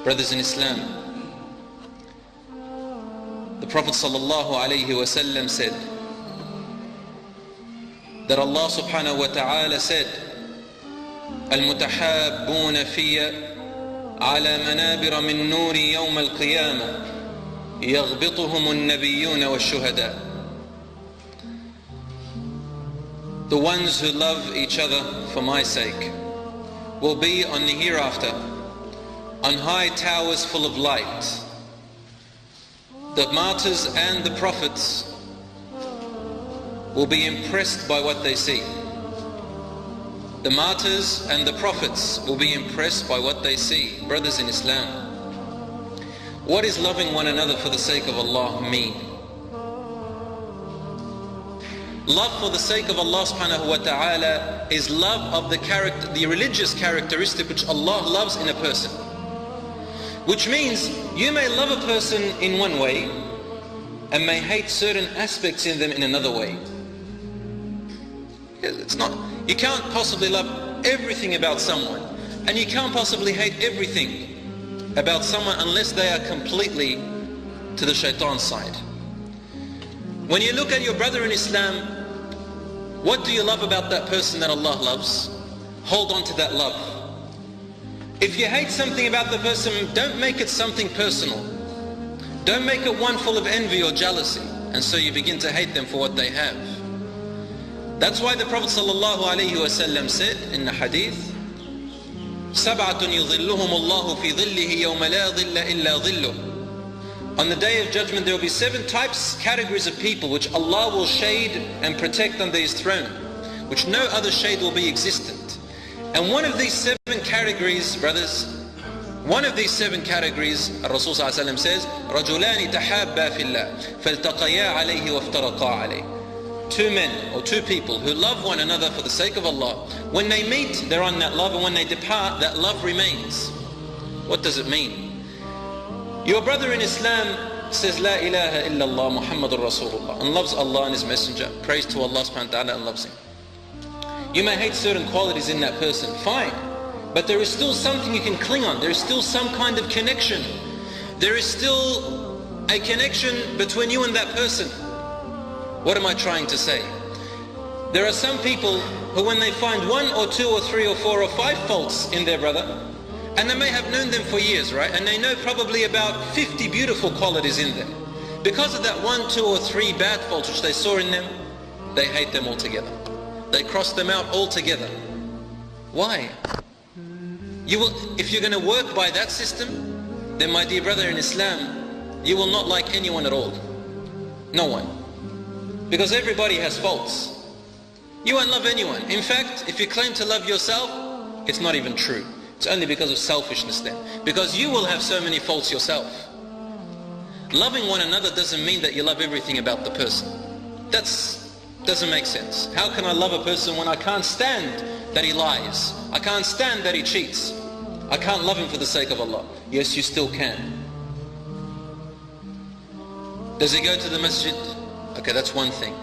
Brothers in Islam, the Prophet ﷺ said that Allah subhanahu wa ta'ala said, المتحابون في على منابر من نور يوم القيامة يغبطهم النبيون والشهداء. The ones who love each other for my sake will be on the hereafter on high towers full of light. The martyrs and the prophets will be impressed by what they see. The martyrs and the prophets will be impressed by what they see. Brothers in Islam, what is loving one another for the sake of Allah mean? Love for the sake of Allah subhanahu wa ta'ala is love of the religious characteristic which Allah loves in a person. Which means you may love a person in one way and may hate certain aspects in them in another way. You can't possibly love everything about someone, and you can't possibly hate everything about someone unless they are completely to the shaitan's side. When you look at your brother in Islam, what do you love about that person that Allah loves? Hold on to that love. If you hate something about the person, don't make it something personal. Don't make it one full of envy or jealousy, and so you begin to hate them for what they have. That's why the Prophet ﷺ said in the hadith, سَبْعَةٌ يُظِلُّهُمُ اللَّهُ فِي ظِلِّهِ يَوْمَ لَا ظِلَّ إِلَّا ظِلُّهُ. On the day of judgment there will be 7 categories of people which Allah will shade and protect under His throne, which no other shade will be existent. And one of these 7 categories, brothers, one of these 7 categories, Rasul ﷺ says, رَجُلَانِ تَحَابَّا فِي اللَّهِ فَالْتَقَيَا عَلَيْهِ وَافْتَرَقَا عَلَيْهِ. 2 men or 2 people who love one another for the sake of Allah. When they meet, they're on that love, and when they depart, that love remains. What does it mean? Your brother in Islam says, La ilaha illallah Muhammadur Rasulullah, and loves Allah and His Messenger, prays to Allah subhanahu wa ta'ala and loves Him. You may hate certain qualities in that person, fine, but there is still something you can cling on. There is still some kind of connection. There is still a connection between you and that person. What am I trying to say? There are some people who, when they find 1 or 2 or 3 or 4 or 5 faults in their brother, and they may have known them for years, right? And they know probably about 50 beautiful qualities in them. Because of that 1, 2 or 3 bad faults which they saw in them, they hate them altogether. They cross them out altogether. Why? If you're going to work by that system, then my dear brother in Islam, you will not like anyone at all. No one. Because everybody has faults. You won't love anyone. In fact, if you claim to love yourself, it's not even true. It's only because of selfishness then. Because you will have so many faults yourself. Loving one another doesn't mean that you love everything about the person. That doesn't make sense. How can I love a person when I can't stand that he lies? I can't stand that he cheats. I can't love him for the sake of Allah. Yes, you still can. Does he go to the masjid? Okay, that's one thing.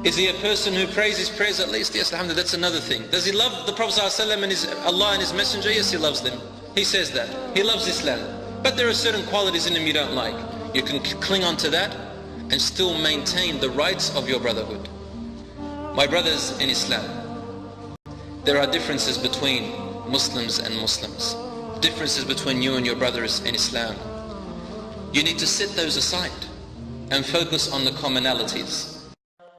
Is he a person who prays his prayers at least? Yes, alhamdulillah, that's another thing. Does he love the Prophet ﷺ and Allah and His Messenger? Yes, he loves them. He says that. He loves Islam. But there are certain qualities in him you don't like. You can cling on to that and still maintain the rights of your brotherhood. My brothers in Islam, there are differences between Muslims and Muslims. Differences between you and your brothers in Islam. You need to set those aside and focus on the commonalities.